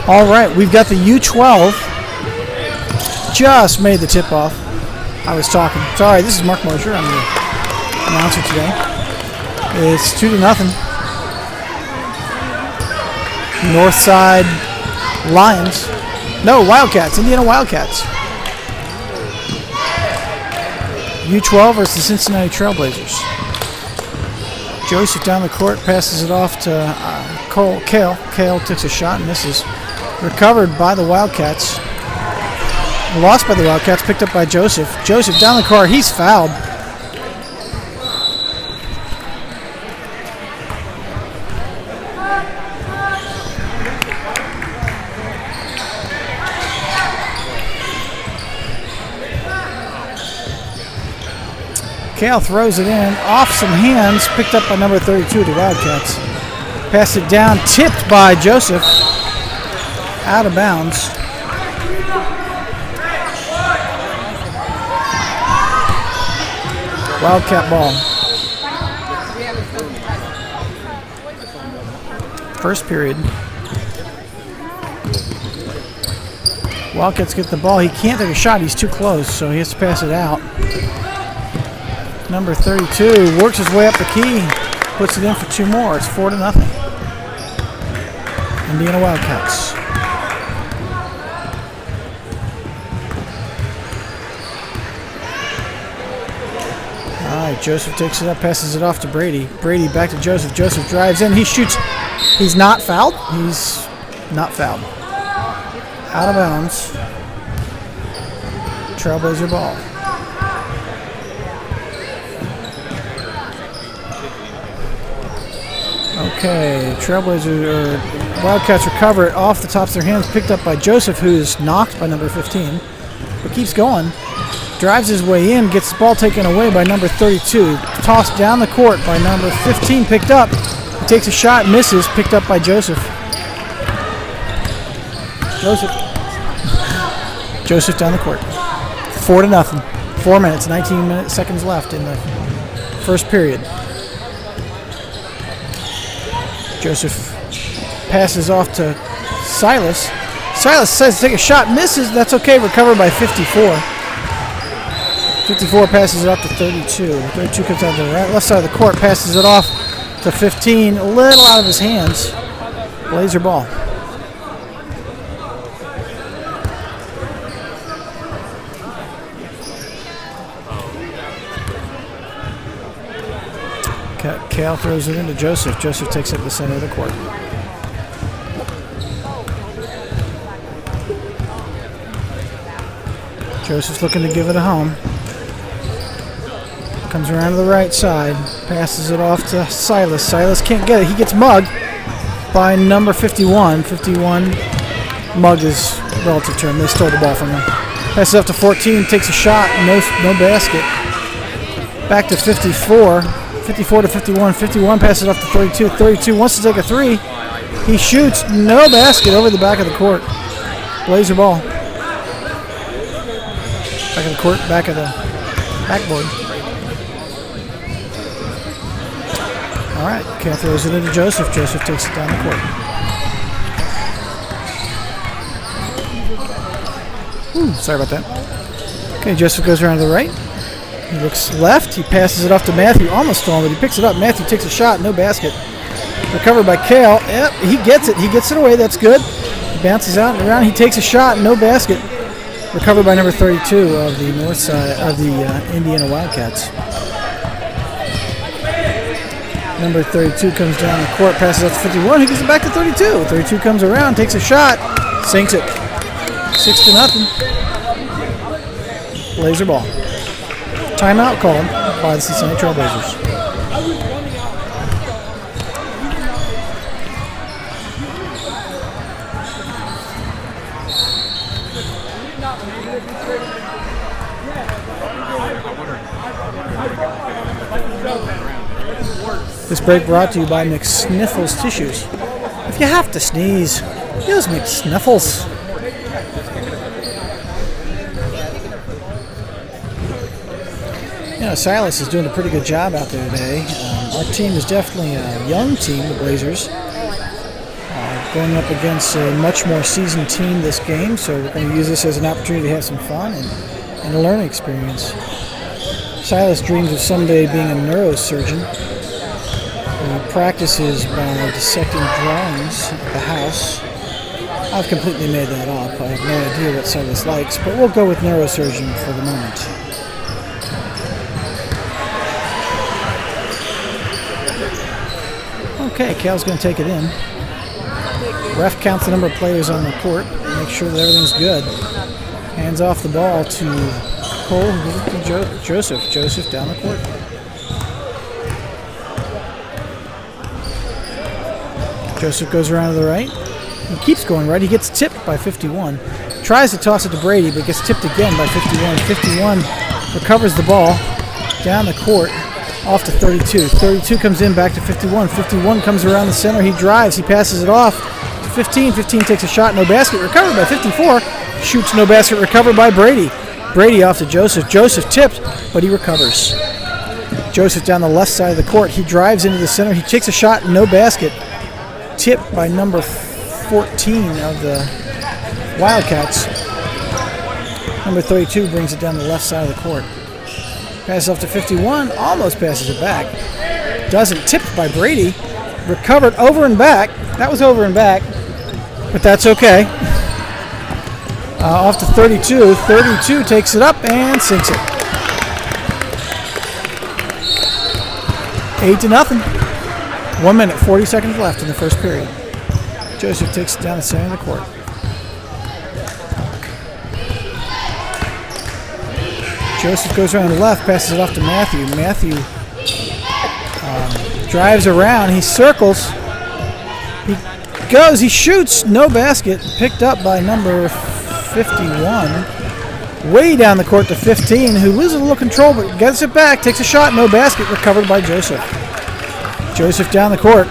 All right, we've got the U12. Just made the tip-off. I was talking. Sorry, this is Mark Mosher. I'm the announcer today. It's 2-0. Northside Lions. No, Wildcats. Indiana Wildcats. U12 versus the Cincinnati Trailblazers. Joseph down the court, passes it off to Kale. Kale takes a shot and misses. Recovered by the Wildcats. Lost by the Wildcats, picked up by Joseph. Joseph down the court, he's fouled. Kale throws it in, off some hands, picked up by number 32 of the Wildcats. Passed it down, tipped by Joseph. Out of bounds. Wildcat ball. First period. Wildcats get the ball. He can't take a shot. He's too close, so he has to pass it out. Number 32 works his way up the key. Puts it in for 2 more. It's 4-0. Indiana Wildcats. All right, Joseph takes it up, passes it off to Brady. Brady back to Joseph. Joseph drives in. He shoots. He's not fouled. He's not fouled. Out of bounds. Trailblazer ball. Okay, Wildcats recover it off the tops of their hands, picked up by Joseph, who is knocked by number 15, but keeps going. Drives his way in, gets the ball taken away by number 32. Tossed down the court by number 15, picked up. He takes a shot, misses, picked up by Joseph. Joseph down the court. 4-0. 4 minutes, 19 seconds left in the first period. Joseph passes off to Silas. Silas says to take a shot, misses. That's okay, recovered by 54. 54 passes it up to 32. 32 comes out to the right, left side of the court, passes it off to 15. A little out of his hands. Blazer ball. Kale throws it into Joseph. Joseph takes it to the center of the court. Joseph's looking to give it a home. Comes around to the right side. Passes it off to Silas. Silas can't get it. He gets mugged by number 51. 51 mugged is relative term. They stole the ball from him. Passes off to 14. Takes a shot. No basket. Back to 54. 54 to 51. 51 passes off to 32. 32 wants to take a 3. He shoots. No basket over the back of the court. Blazer ball. Back of the court. Back of the backboard. All right. Cal throws it into Joseph. Joseph takes it down the court. Ooh, sorry about that. Okay, Joseph goes around to the right. He looks left. He passes it off to Matthew. Almost stolen, but he picks it up. Matthew takes a shot. No basket. Recovered by Kale. Yep, he gets it. He gets it away. That's good. He bounces out and around. He takes a shot. No basket. Recovered by number 32 of the north side of the Indiana Wildcats. Number 32 comes down the court, passes out to 51. He gives it back to 32. 32 comes around, takes a shot, sinks it. 6-0. Blazer ball. Timeout called by the Cincinnati Trailblazers. This break brought to you by McSniffles Tissues. If you have to sneeze, use McSniffles. Silas is doing a pretty good job out there today. Our team is definitely a young team, the Blazers. Going up against a much more seasoned team this game, so we're going to use this as an opportunity to have some fun and a learning experience. Silas dreams of someday being a neurosurgeon. He practices by dissecting drawings at the house. I've completely made that up. I have no idea what Silas likes, but we'll go with neurosurgeon for the moment. Okay, Cal's going to take it in. Ref counts the number of players on the court, make sure that everything's good. Hands off the ball to Cole, to Joseph. Joseph down the court. Joseph goes around to the right. He keeps going right. He gets tipped by 51. Tries to toss it to Brady, but gets tipped again by 51. 51 recovers the ball down the court. Off to 32. 32 comes in back to 51. 51 comes around the center. He drives. He passes it off to 15. 15 takes a shot. No basket. Recovered by 54. Shoots. No basket. Recovered by Brady. Brady off to Joseph. Joseph tipped, but he recovers. Joseph down the left side of the court. He drives into the center. He takes a shot. No basket. Tipped by number 14 of the Wildcats. Number 32 brings it down the left side of the court. Passes off to 51, almost passes it back. Doesn't, tipped by Brady. Recovered over and back. That was over and back, but that's okay. Off to 32. 32 takes it up and sinks it. 8-0. 1 minute, 40 seconds left in the first period. Joseph takes it down the center of the court. Joseph goes around the left, passes it off to Matthew. Matthew drives around. He circles. He goes. He shoots. No basket. Picked up by number 51. Way down the court to 15, who loses a little control but gets it back. Takes a shot. No basket. Recovered by Joseph. Joseph down the court.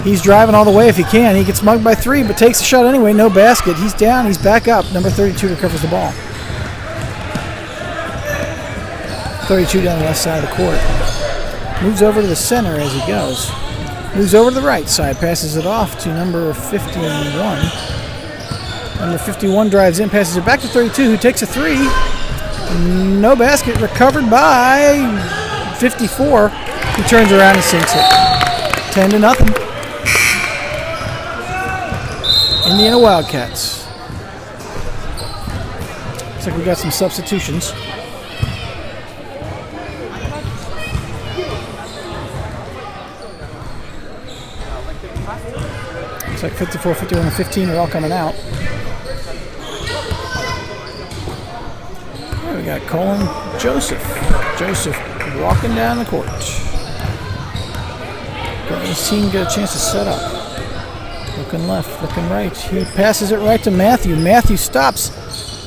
He's driving all the way if he can. He gets mugged by 3 but takes a shot anyway. No basket. He's down. He's back up. Number 32 recovers the ball. 32 down the left side of the court. Moves over to the center as he goes. Moves over to the right side. Passes it off to number 51. Number 51 drives in. Passes it back to 32, who takes a 3. No basket. Recovered by 54. He turns around and sinks it. 10-0. Indiana Wildcats. Looks like we got some substitutions. Looks like 54, 51, and 15 are all coming out. There we got Cole and Joseph. Joseph walking down the court. Letting his team get a chance to set up. Looking left, looking right. He passes it right to Matthew. Matthew stops.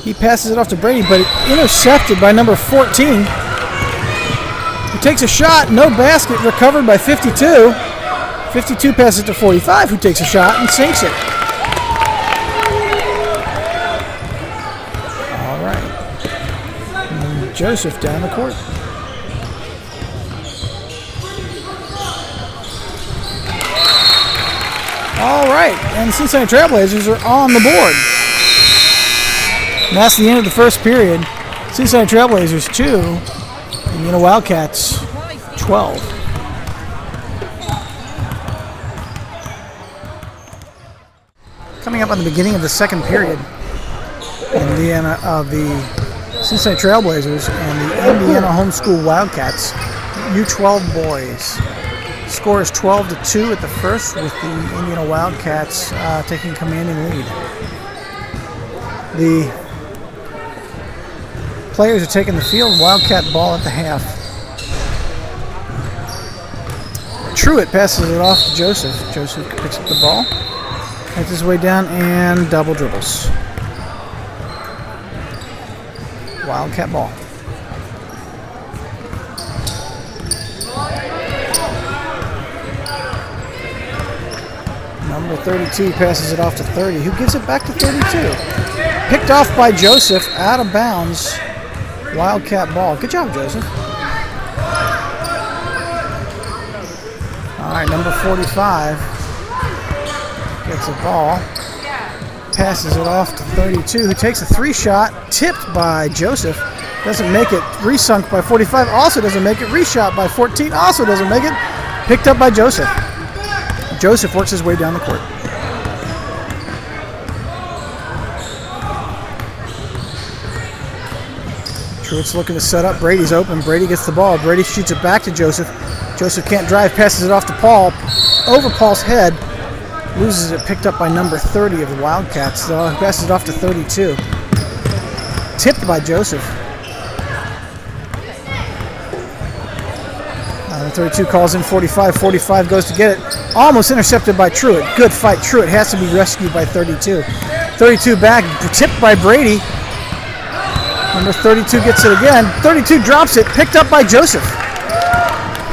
He passes it off to Brady, but intercepted by number 14. He takes a shot. No basket. Recovered by 52. 52 passes it to 45, who takes a shot and sinks it. All right. And Joseph down the court. All right, and the Cincinnati Trailblazers are on the board. And that's the end of the first period. Cincinnati Trailblazers 2, Indiana Wildcats 12. Coming up on the beginning of the second period, the Cincinnati Trailblazers and the Indiana Homeschool Wildcats, U12 boys. Score is 12-2 at the first, with the Indiana Wildcats taking commanding lead. The players are taking the field. Wildcat ball at the half. Truitt passes it off to Joseph. Joseph picks up the ball. Makes his way down and double dribbles. Wildcat ball. Number 32 passes it off to 30. Who gives it back to 32? Picked off by Joseph, out of bounds. Wildcat ball. Good job, Joseph. All right, number 45. Gets the ball. Passes it off to 32, who takes a 3-shot. Tipped by Joseph. Doesn't make it. Resunk by 45. Also doesn't make it. Reshot by 14. Also doesn't make it. Picked up by Joseph. Joseph works his way down the court. Truitt's looking to set up. Brady's open. Brady gets the ball. Brady shoots it back to Joseph. Joseph can't drive. Passes it off to Paul. Over Paul's head. Loses it. Picked up by number 30 of the Wildcats. Passes it off to 32. Tipped by Joseph. 32 calls in 45. 45 goes to get it. Almost intercepted by Truitt. Good fight. Truitt has to be rescued by 32. 32 back. Tipped by Brady. Number 32 gets it again. 32 drops it. Picked up by Joseph.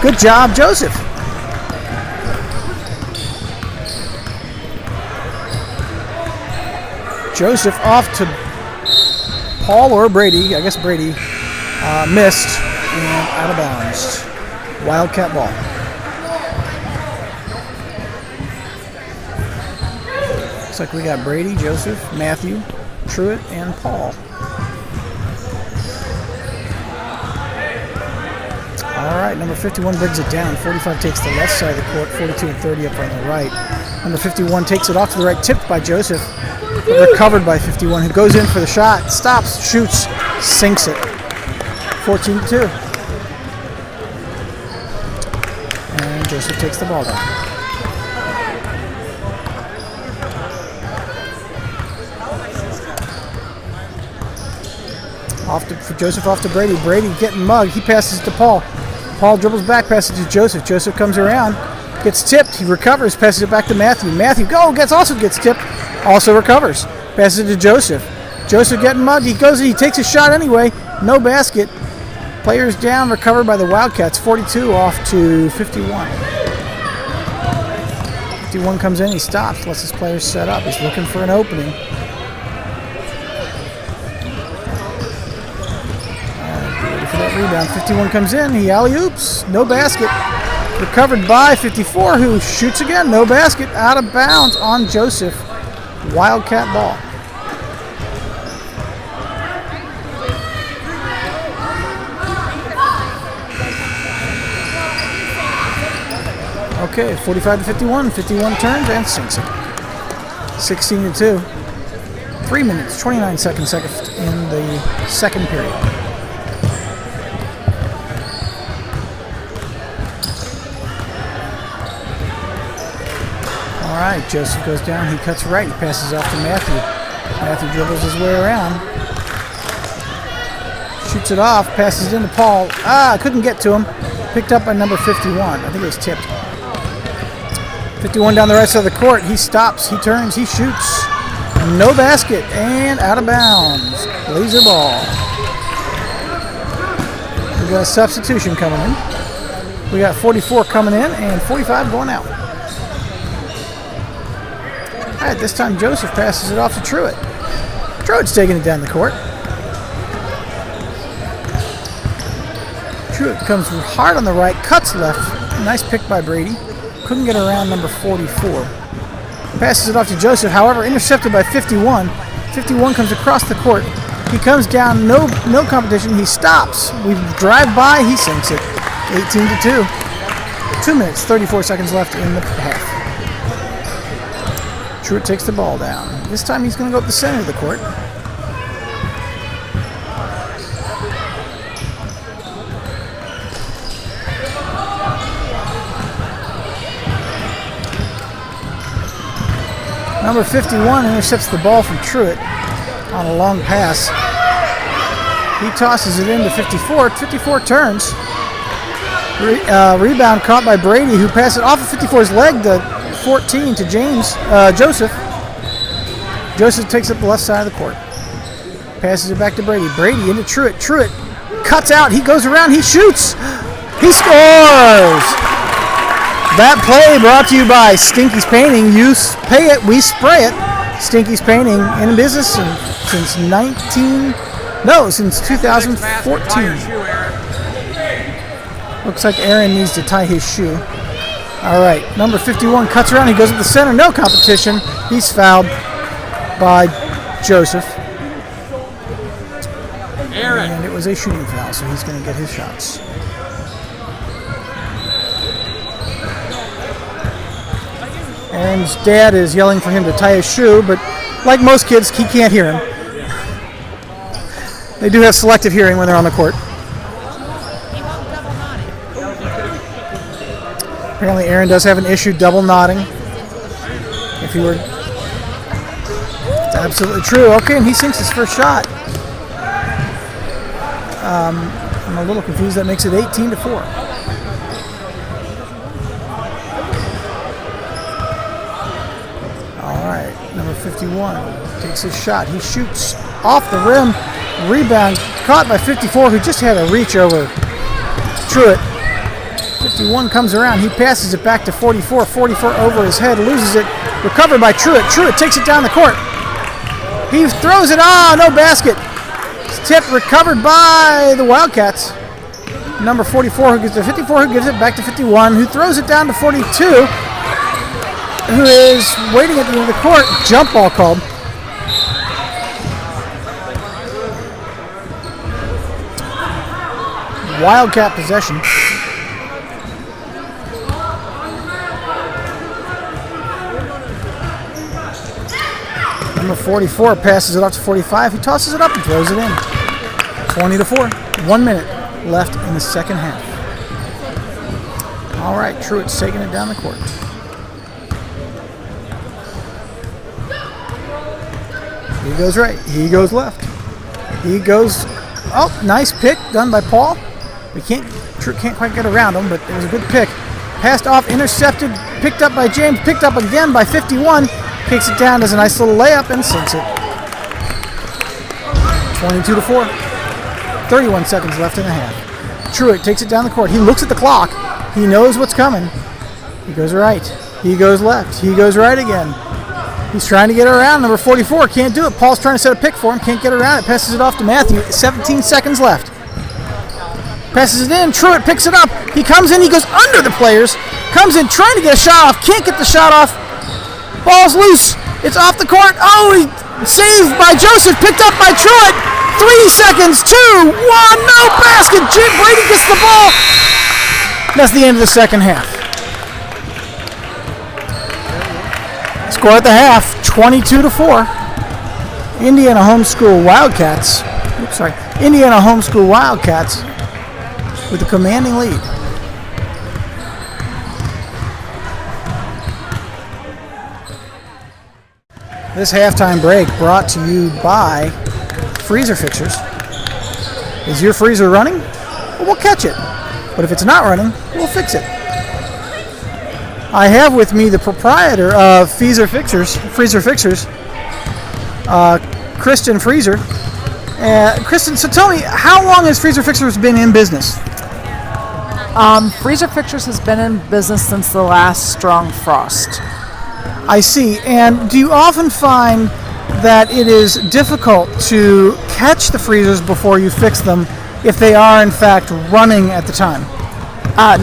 Good job, Joseph. Joseph off to Paul or Brady. I guess Brady. Missed and out of bounds. Wildcat ball. Looks like we got Brady, Joseph, Matthew, Truitt, and Paul. All right, number 51 brings it down. 45 takes the left side of the court. 42 and 30 up on the right. Number 51 takes it off to the right, tipped by Joseph, but recovered by 51, who goes in for the shot, stops, shoots, sinks it. 14-2. And Joseph takes the ball down. Joseph off to Brady. Brady getting mugged. He passes it to Paul. Paul dribbles back, passes it to Joseph. Joseph comes around, gets tipped. He recovers, passes it back to Matthew. Matthew also gets tipped, also recovers. Passes it to Joseph. Joseph getting mugged. He goes, he takes a shot anyway. No basket. Players down, recovered by the Wildcats. 42 off to 51. 51 comes in, he stops, lets his players set up. He's looking for an opening. For that rebound. 51 comes in, he alley-oops, no basket. Recovered by 54, who shoots again, no basket, out of bounds on Joseph. Wildcat ball. Okay, 45 to 51. 51 turns and sinks it. 16-2. 3 minutes, 29 seconds in the second period. All right, Joseph goes down. He cuts right. He passes off to Matthew. Matthew dribbles his way around. Shoots it off. Passes it into Paul. Couldn't get to him. Picked up by number 51. I think it was tipped. 51 down the right side of the court. He stops. He turns. He shoots. No basket. And out of bounds. Blazer ball. We got a substitution coming in. We got 44 coming in and 45 going out. All right, this time Joseph passes it off to Truitt. Truitt's taking it down the court. Truitt comes hard on the right, cuts left. Nice pick by Brady. Couldn't get around number 44. Passes it off to Joseph, however, intercepted by 51. 51 comes across the court. He comes down, no competition. He stops. We drive by, he sinks it. 18-2. 2 minutes, 34 seconds left in the half. Truitt takes the ball down. This time he's going to go up the center of the court. Number 51 intercepts the ball from Truitt on a long pass. He tosses it into 54. 54 turns. Rebound caught by Brady, who passes it off of 54's leg to 14 to Joseph. Joseph takes up the left side of the court. Passes it back to Brady. Brady into Truitt. Truitt cuts out. He goes around. He shoots. He scores. That play brought to you by Stinky's Painting. You pay it, we spray it. Stinky's Painting in business since 2014. Looks like Aaron needs to tie his shoe. All right, number 51 cuts around. He goes to the center. No competition. He's fouled by Joseph. And it was a shooting foul, so he's going to get his shots. Aaron's dad is yelling for him to tie his shoe, but like most kids, he can't hear him. They do have selective hearing when they're on the court. Apparently Aaron does have an issue double nodding. If he were... It's absolutely true. Okay, and he sinks his first shot. I'm a little confused. That makes it 18-4. All right, number 51 takes his shot. He shoots off the rim. Rebound caught by 54, who just had a reach over Truitt. 51 comes around. He passes it back to 44. 44 over his head, loses it. Recovered by Truitt. Truitt takes it down the court. He throws it. No basket. It's tipped, recovered by the Wildcats. Number 44 who gives it 54, who gives it back to 51, who throws it down to 42, who is waiting at the end of the court. Jump ball called. Wildcat possession. Number 44 passes it off to 45. He tosses it up and throws it in. 20-4. 1 minute left in the second half. All right, Truitt's taking it down the court. He goes right. He goes left. He goes... Oh, nice pick done by Paul. Truitt can't quite get around him, but it was a good pick. Passed off, intercepted, picked up by James, picked up again by 51. Kicks it down, does a nice little layup, and sinks it. 22-4. 31 seconds left in the half. Truitt takes it down the court. He looks at the clock. He knows what's coming. He goes right. He goes left. He goes right again. He's trying to get around. Number 44 can't do it. Paul's trying to set a pick for him. Can't get around it. Passes it off to Matthew. 17 seconds left. Passes it in. Truitt picks it up. He comes in. He goes under the players. Comes in trying to get a shot off. Can't get the shot off. Ball's loose. It's off the court. Oh, he saved by Joseph. Picked up by Truitt. 3 seconds. 2, 1. No basket. Brady gets the ball. That's the end of the second half. Score at the half. 22-4. Indiana Homeschool Wildcats. Indiana Homeschool Wildcats with a commanding lead. This halftime break brought to you by Freezer Fixers. Is your freezer running? Well, we'll catch it. But if it's not running, we'll fix it. I have with me the proprietor of Freezer Fixers, Kristen Freezer. Kristen, so tell me, how long has Freezer Fixers been in business? Freezer Fixers has been in business since the last strong frost. I see. And do you often find that it is difficult to catch the freezers before you fix them if they are in fact running at the time?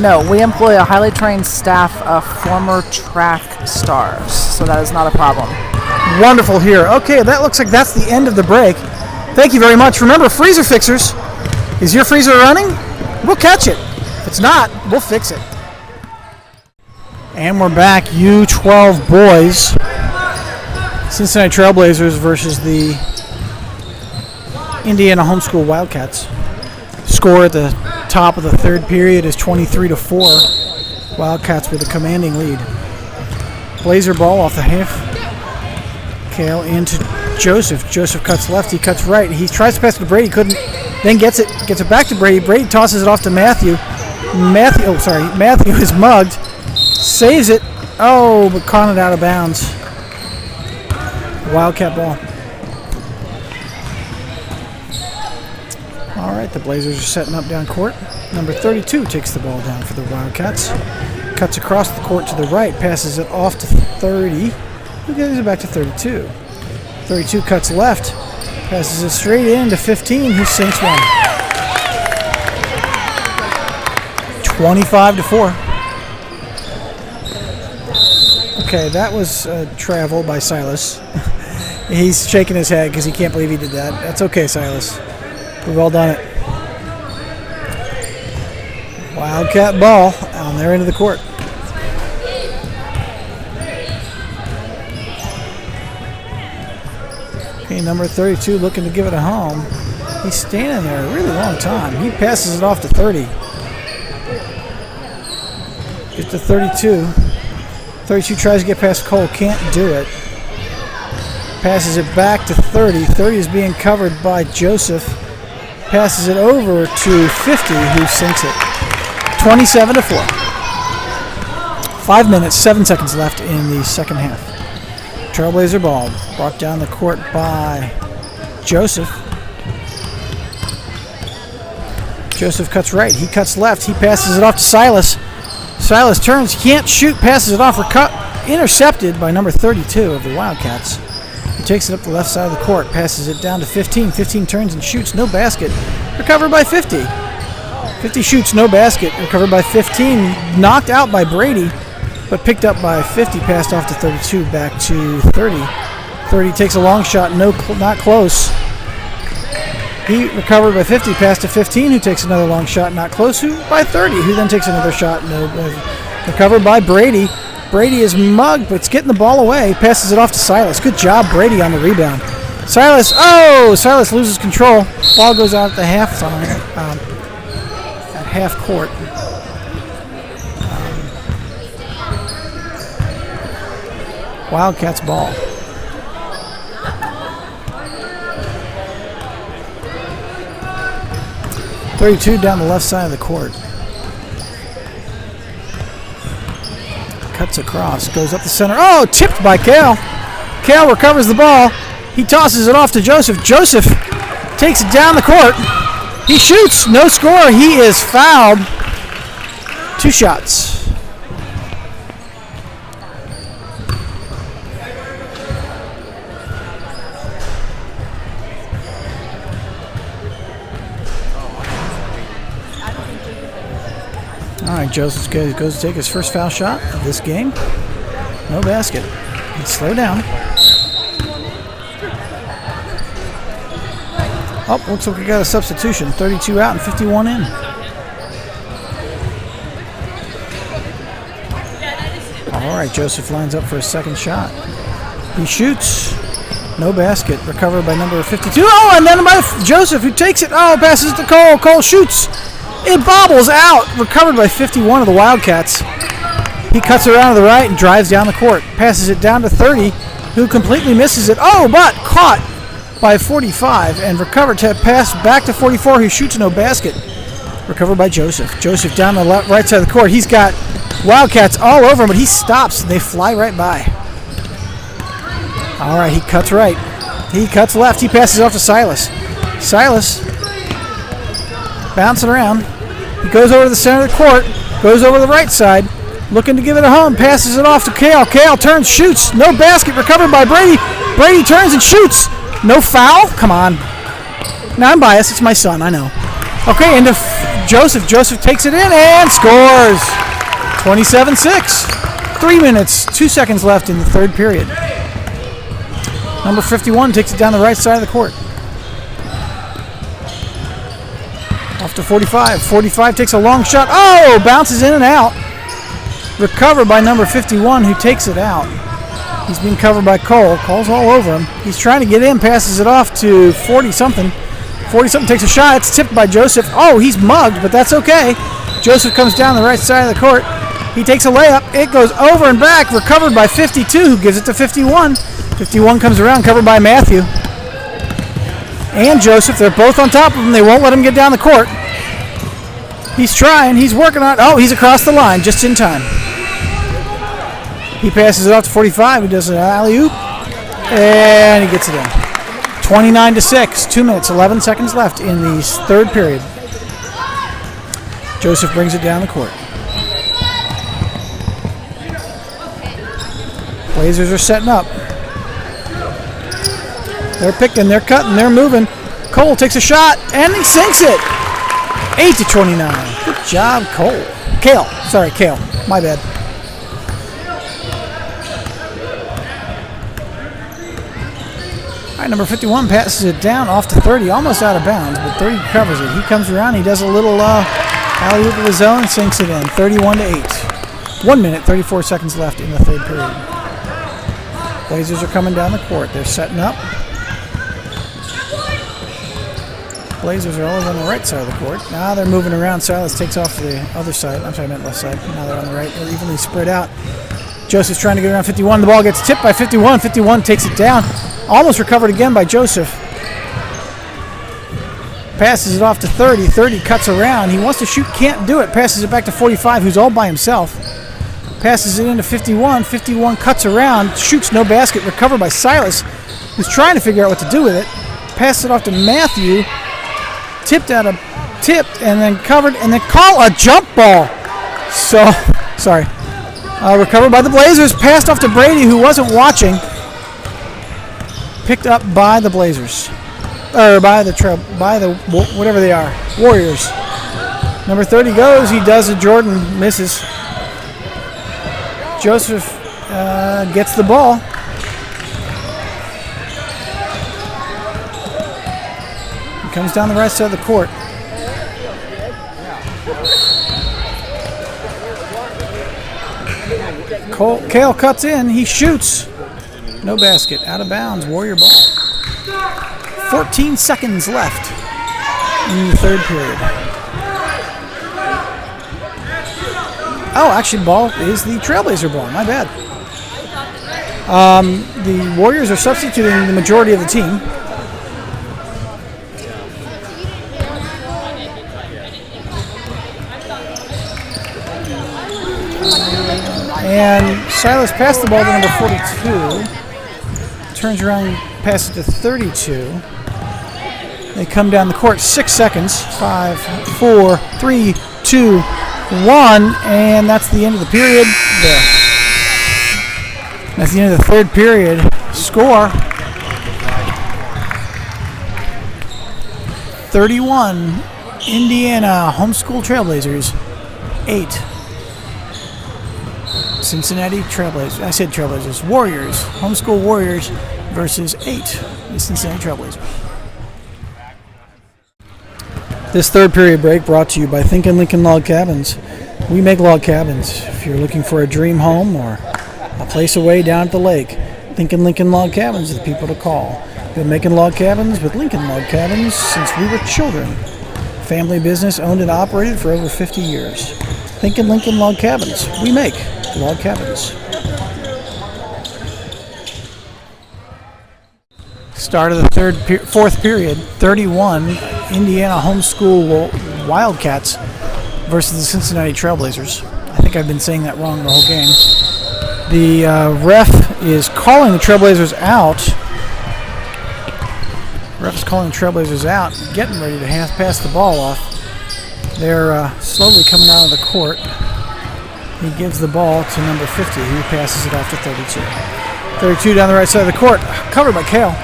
No, we employ a highly trained staff of former track stars, so that is not a problem. Wonderful here. Okay, that looks like that's the end of the break. Thank you very much. Remember, Freezer Fixers, is your freezer running? We'll catch it. If it's not, we'll fix it. And we're back, U12 boys. Cincinnati Trailblazers versus the Indiana Homeschool Wildcats. Score at the top of the third period is 23-4. Wildcats with a commanding lead. Blazer ball off the half. Kale into Joseph. Joseph cuts left, he cuts right. He tries to pass it to Brady, couldn't. Then gets it back to Brady. Brady tosses it off to Matthew. Matthew is mugged. Saves it. Oh, but caught it out of bounds. Wildcat ball. All right, the Blazers are setting up down court. Number 32 takes the ball down for the Wildcats. Cuts across the court to the right, passes it off to 30. Who gives it back to 32? 32 cuts left, passes it straight in to 15, who sinks one. 25-4. Okay, that was travel by Silas. He's shaking his head because he can't believe he did that. That's okay, Silas. We've all done it. Wildcat ball on their end of the court. Okay, number 32 looking to give it a home. He's standing there a really long time. He passes it off to 30. Get to 32. 32 tries to get past Cole, can't do it. Passes it back to 30. 30 is being covered by Joseph. Passes it over to 50, who sinks it. 27-4. 5 minutes, 7 seconds left in the second half. Trailblazer ball brought down the court by Joseph. Joseph cuts right. He cuts left. He passes it off to Silas. Silas turns, can't shoot, passes it off, intercepted by number 32 of the Wildcats. He takes it up the left side of the court, passes it down to 15. 15 turns and shoots, no basket. Recovered by 50. 50 shoots, no basket. Recovered by 15. Knocked out by Brady, but picked up by 50. Passed off to 32, back to 30. 30 takes a long shot, not close. He recovered by 50, passed to 15, who takes another long shot, not close, by 30, who then takes another shot, recovered by Brady. Brady is mugged, but it's getting the ball away. Passes it off to Silas. Good job, Brady, on the rebound. Silas loses control. Ball goes out at the halftime, at half court. Wildcats ball. .32 down the left side of the court. Cuts across, goes up the center. Oh, tipped by Kale. Kale recovers the ball. He tosses it off to Joseph. Joseph takes it down the court. He shoots. No score. He is fouled. 2 shots. All right, Joseph goes to take his first foul shot of this game. No basket. Let's slow down. Oh, looks like we got a substitution. 32 out and 51 in. All right, Joseph lines up for his second shot. He shoots. No basket. Recovered by number 52. Oh, and then by Joseph, who takes it. Oh, passes to Cole. Cole shoots. It bobbles out. Recovered by 51 of the Wildcats. He cuts around to the right and drives down the court. Passes it down to 30, who completely misses it. Oh, but caught by 45 and recovered to pass back to 44, who shoots no basket. Recovered by Joseph. Joseph down the right side of the court. He's got Wildcats all over him, but he stops and they fly right by. All right, he cuts right. He cuts left. He passes off to Silas. Silas bouncing around. He goes over to the center of the court, goes over to the right side, looking to give it a home, passes it off to Kale. Kale turns, shoots, no basket, recovered by Brady. Brady turns and shoots. No foul? Come on. Now I'm biased, it's my son, I know. Okay, into Joseph. Joseph takes it in and scores. 27-6. 3 minutes, 2 seconds left in the third period. Number 51 takes it down the right side of the court. Off to 45. 45 takes a long shot. Oh, bounces in and out. Recovered by number 51, who takes it out. He's being covered by Cole. Cole's all over him. He's trying to get in, passes it off to 40-something. 40-something takes a shot. It's tipped by Joseph. Oh, he's mugged, but that's okay. Joseph comes down the right side of the court. He takes a layup. It goes over and back. Recovered by 52, who gives it to 51. 51 comes around, covered by Matthew. And Joseph, they're both on top of him. They won't let him get down the court. He's trying. He's working on it. Oh, he's across the line just in time. He passes it off to 45. He does an alley-oop. And he gets it in. 29-6. 2 minutes, 11 seconds left in the third period. Joseph brings it down the court. Blazers are setting up. They're picking, they're cutting, they're moving. Cole takes a shot, and he sinks it. 8-29. Good job, Cole. Kale. My bad. right, number 51 passes it down off to 30, almost out of bounds, but 30 covers it. He comes around, he does a little alley-oop of his own, sinks it in, 31-8. 1 minute, 34 seconds left in the third period. Blazers are coming down the court. They're setting up. Blazers are always on the right side of the court. Now they're moving around. Silas takes off to the other side. I'm sorry, I meant left side. Now they're on the right. They're evenly spread out. Joseph's trying to get around 51. The ball gets tipped by 51. 51 takes it down. Almost recovered again by Joseph. Passes it off to 30. 30 cuts around. He wants to shoot, can't do it. Passes it back to 45, who's all by himself. Passes it into 51. 51 cuts around. Shoots, no basket. Recovered by Silas, who's trying to figure out what to do with it. Passes it off to Matthew. Tipped and then covered and then call a jump ball. So, sorry. Recovered by the Blazers. Passed off to Brady, who wasn't watching. Picked up by the Blazers. Or by the whatever they are. Warriors. Number 30 goes. He does it. Jordan misses. Joseph gets the ball. He comes down the right side of the court. Kale cuts in. He shoots. No basket. Out of bounds. Warrior ball. 14 seconds left in the third period. Oh, actually, ball is the Trailblazer ball. My bad. The Warriors are substituting the majority of the team. And Silas passed the ball to number 42. Turns around, passes it to 32. They come down the court. 6 seconds. 5, 4, 3, 2, 1, and that's the end of the period. There. That's the end of the third period. Score 31, Indiana Homeschool Trailblazers 8. Cincinnati Trailblazers. I said Trailblazers. Warriors. Homeschool Warriors versus 8. The Cincinnati Trailblazers. This third period break brought to you by Thinkin' Lincoln Log Cabins. We make log cabins. If you're looking for a dream home or a place away down at the lake, Thinkin' Lincoln Log Cabins is the people to call. Been making log cabins with Lincoln Log Cabins since we were children. Family business owned and operated for over 50 years. Thinkin' Lincoln Log Cabins. We make log cabins. Start of the fourth period. 31 Indiana Homeschool Wildcats versus the Cincinnati Trailblazers. I think I've been saying that wrong the whole game. The ref is calling the Trailblazers out. Ref is calling the Trailblazers out, getting ready to pass the ball off. They're slowly coming out of the court. He gives the ball to number 50, who passes it off to 32. 32 down the right side of the court, covered by Kale.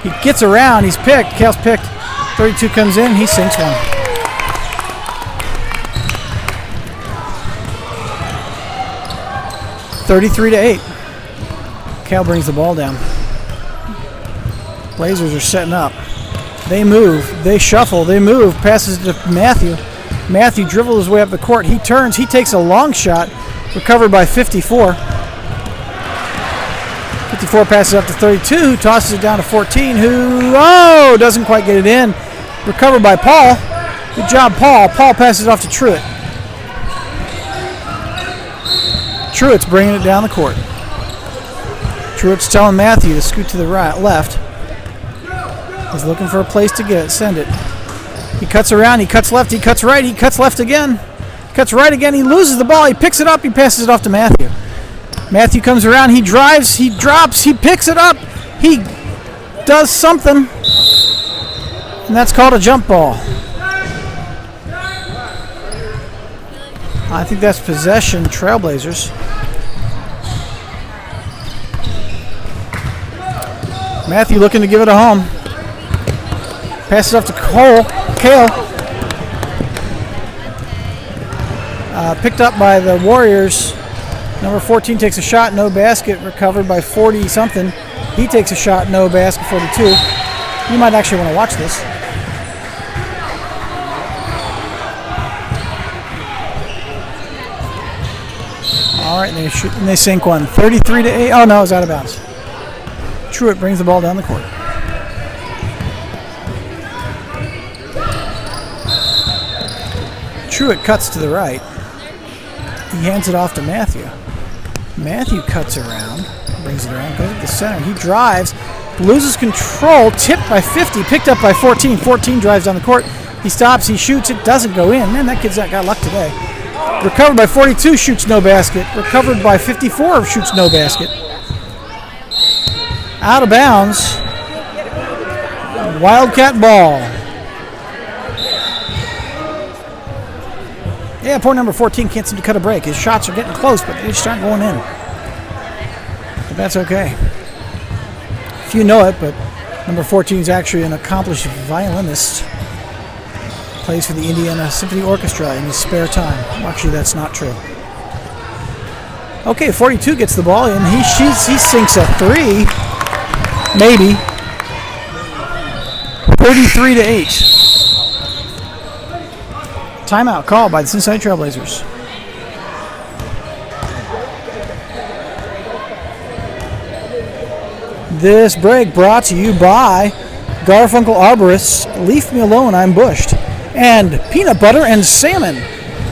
He gets around, he's picked, Kale's picked. 32 comes in, he sinks one. (33-8). Kale brings the ball down. Blazers are setting up. They move, they shuffle, they move, passes it to Matthew. Matthew dribbles his way up the court. He turns, he takes a long shot, recovered by 54. 54 passes up to 32, who tosses it down to 14, who, doesn't quite get it in. Recovered by Paul. Good job, Paul. Paul passes it off to Truitt. Truitt's bringing it down the court. Truitt's telling Matthew to scoot to the left. He's looking for a place to get it, send it. He cuts around, he cuts left, he cuts right, he cuts left again. Cuts right again, he loses the ball, he picks it up, he passes it off to Matthew. Matthew comes around, he drives, he drops, he picks it up, he does something, and that's called a jump ball. I think that's possession, Trailblazers. Matthew looking to give it a home. Passes off to Kale. Picked up by the Warriors. Number 14 takes a shot, no basket, recovered by 40-something. He takes a shot, no basket, 42. You might actually want to watch this. All right, and they shoot and they sink one. 33-8. Oh no, it's out of bounds. Truitt brings the ball down the court. Truitt cuts to the right. He hands it off to Matthew. Matthew cuts around, brings it around, goes to the center. He drives, loses control, tipped by 50, picked up by 14. 14 drives down the court. He stops, he shoots, it doesn't go in. Man, that kid's got luck today. Recovered by 42, shoots no basket. Recovered by 54, shoots no basket. Out of bounds. Wildcat ball. Yeah, poor number 14 can't seem to cut a break. His shots are getting close, but they just aren't going in. But that's okay. Few know it, but number 14 is actually an accomplished violinist. Plays for the Indiana Symphony Orchestra in his spare time. Well, actually, that's not true. Okay, 42 gets the ball in. He sinks a three. Maybe. 33-8. Timeout called by the Cincinnati Trailblazers. This break brought to you by Garfunkel Arborists, Leave Me Alone, I'm Bushed, and Peanut Butter and Salmon.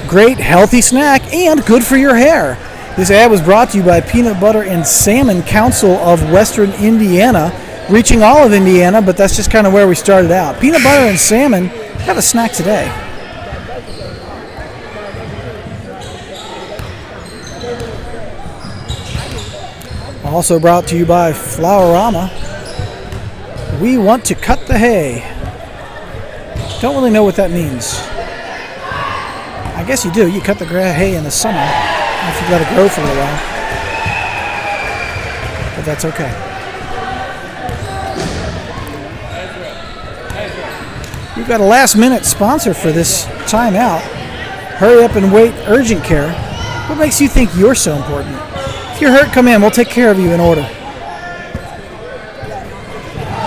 Great healthy snack and good for your hair. This ad was brought to you by Peanut Butter and Salmon Council of Western Indiana, reaching all of Indiana, but that's just kind of where we started out. Peanut Butter and Salmon, have a snack today. Also brought to you by Flowerama. We want to cut the hay. Don't really know what that means. I guess you do. You cut the hay in the summer if you let it grow for a little while. But that's okay. We've got a last-minute sponsor for this timeout. Hurry up and wait urgent care. What makes you think you're so important? If you're hurt, come in. We'll take care of you in order.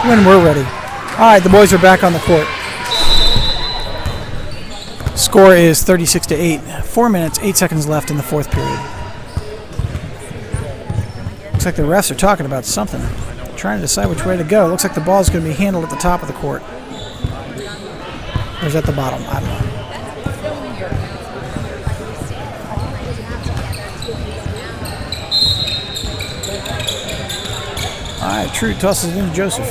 When we're ready. All right, the boys are back on the court. Score is 36-8. 4 minutes, 8 seconds left in the fourth period. Looks like the refs are talking about something. Trying to decide which way to go. Looks like the ball is going to be handled at the top of the court. Or is that the bottom? I don't know. All right, Truitt tosses it into Joseph.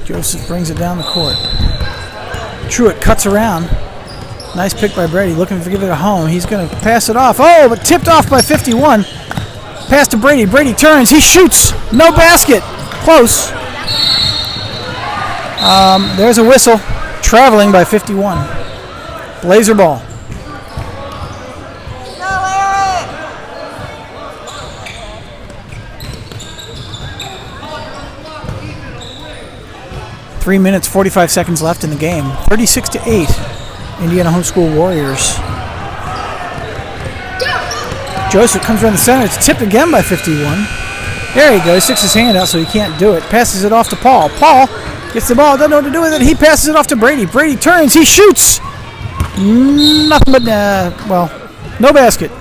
Joseph brings it down the court. Truitt cuts around. Nice pick by Brady, looking to give it a home. He's going to pass it off. Oh, but tipped off by 51. Pass to Brady. Brady turns. He shoots. No basket. Close. There's a whistle. Traveling by 51. Blazer ball. 3 minutes, 45 seconds left in the game. 36-8, Indiana Homeschool Warriors. Joseph comes around the center. It's tipped again by 51. There he goes. Sticks his hand out so he can't do it. Passes it off to Paul. Paul gets the ball. Doesn't know what to do with it. He passes it off to Brady. Brady turns. He shoots. Nothing but, no basket.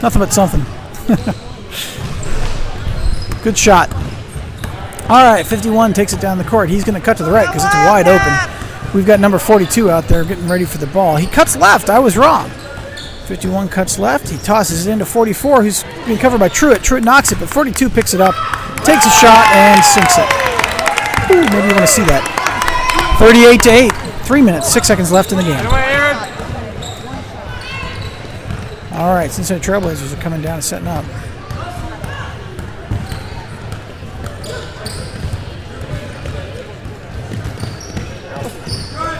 Nothing but something. Good shot. All right, 51 takes it down the court. He's going to cut to the right because it's wide open. We've got number 42 out there getting ready for the ball. He cuts left. I was wrong. 51 cuts left. He tosses it into 44, who's being covered by Truitt. Truitt knocks it, but 42 picks it up, takes a shot, and sinks it. Ooh, maybe you want to see that. 38-8. 3 minutes, 6 seconds left in the game. All right, Cincinnati Trailblazers are coming down and setting up.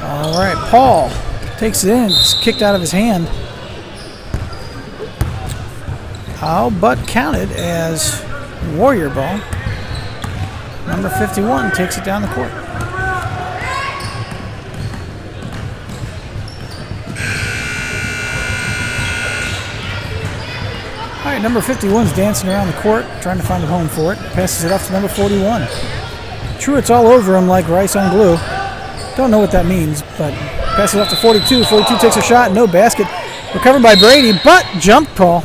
All right, Paul takes it in. It's kicked out of his hand. But counted as Warrior ball. Number 51 takes it down the court. All All right, number 51's dancing around the court, trying to find a home for it. Passes it off to number 41. Truitt's all over him like rice on glue. Don't know what that means, but passes it off to 42. 42 takes a shot, no basket. Recovered by Brady, but jump call.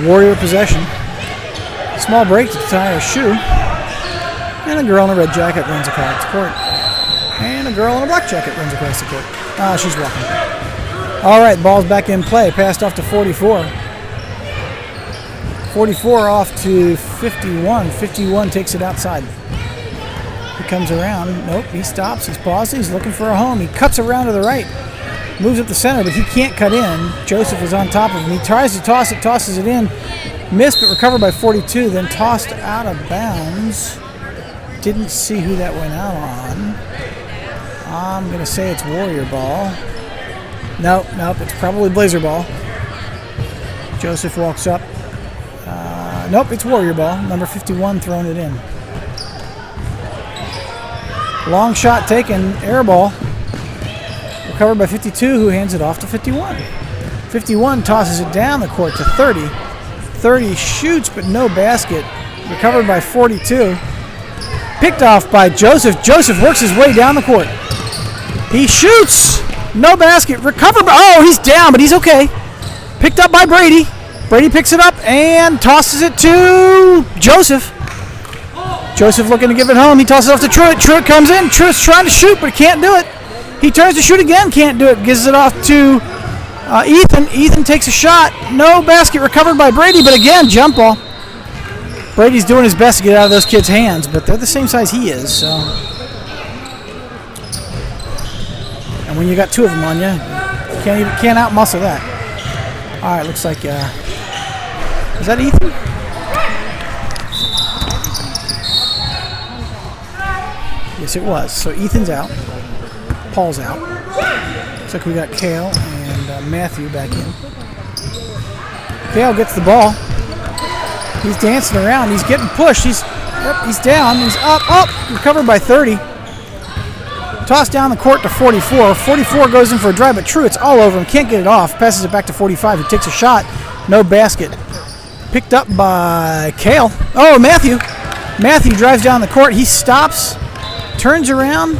Warrior possession. Small break to tie a shoe. And a girl in a red jacket runs across the court. And a girl in a black jacket runs across the court. She's walking. All right, ball's back in play. Passed off to 44. 44 off to 51. 51 takes it outside. He comes around. Nope, he stops. He's pausing. He's looking for a home. He cuts around to the right. Moves up the center, but he can't cut in. Joseph is on top of him. He tries to toss it, tosses it in. Missed, but recovered by 42. Then tossed out of bounds. Didn't see who that went out on. I'm going to say it's Warrior ball. Nope, it's probably Blazer ball. Joseph walks up. Nope, it's Warrior ball. Number 51 throwing it in. Long shot taken, air ball. Recovered by 52, who hands it off to 51. 51 tosses it down the court to 30. 30 shoots, but no basket. Recovered by 42. Picked off by Joseph. Joseph works his way down the court. He shoots. No basket. Recovered by... Oh, he's down, but he's okay. Picked up by Brady. Brady picks it up and tosses it to Joseph. Joseph looking to give it home. He tosses it off to Truitt. Truitt comes in. Truitt's trying to shoot, but can't do it. He turns to shoot again. Can't do it. Gives it off to Ethan. Ethan takes a shot. No basket. Recovered by Brady, but again, jump ball. Brady's doing his best to get out of those kids' hands, but they're the same size he is, so... And when you got two of them on you, you can't out-muscle that. All right, looks like... is that Ethan? Yes, it was. So Ethan's out. Paul's out. Looks like we got Kale and Matthew back in. Kale gets the ball. He's dancing around. He's getting pushed. He's down. He's up. Recovered by 30. Tossed down the court to 44. 44 goes in for a drive, but Truitt's all over him. Can't get it off. Passes it back to 45. He takes a shot. No basket. Picked up by Kale. Oh, Matthew. Matthew drives down the court. He stops. Turns around.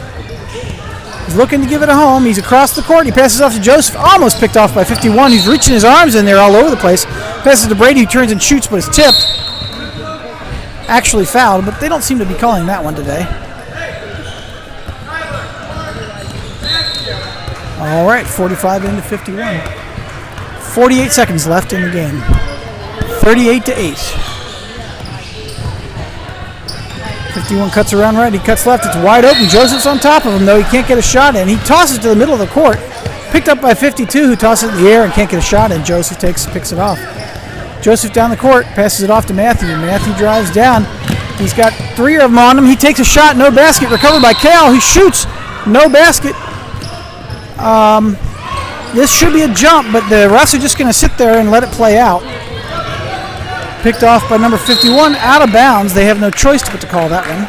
He's looking to give it a home. He's across the court. He passes off to Joseph. Almost picked off by 51. He's reaching his arms in there all over the place. Passes to Brady, who turns and shoots, but is tipped. Actually fouled, but they don't seem to be calling that one today. All right, 45 into 51. 48 seconds left in the game. 38-8. 51 cuts around right. He cuts left. It's wide open. Joseph's on top of him, though. He can't get a shot in. He tosses to the middle of the court. Picked up by 52, who tosses it in the air and can't get a shot in. Joseph picks it off. Joseph down the court. Passes it off to Matthew. Matthew drives down. He's got three of them on him. He takes a shot. No basket. Recovered by Kale. He shoots. No basket. This should be a jump, but the refs are just going to sit there and let it play out. Picked off by number 51, out of bounds. They have no choice but to call that one.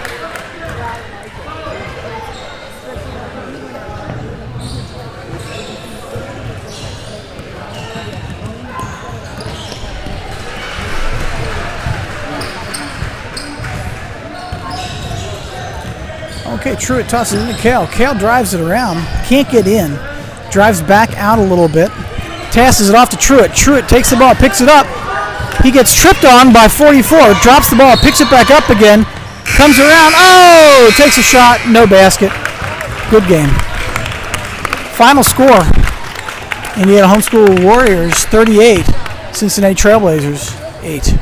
Okay, Truitt tosses it into Kale. Kale drives it around. Can't get in. Drives back out a little bit. Passes it off to Truitt. Truitt takes the ball, picks it up. He gets tripped on by 44. Drops the ball, picks it back up again. Comes around. Oh! Takes a shot. No basket. Good game. Final score. Indiana Homeschool Warriors 38. Cincinnati Trailblazers 8.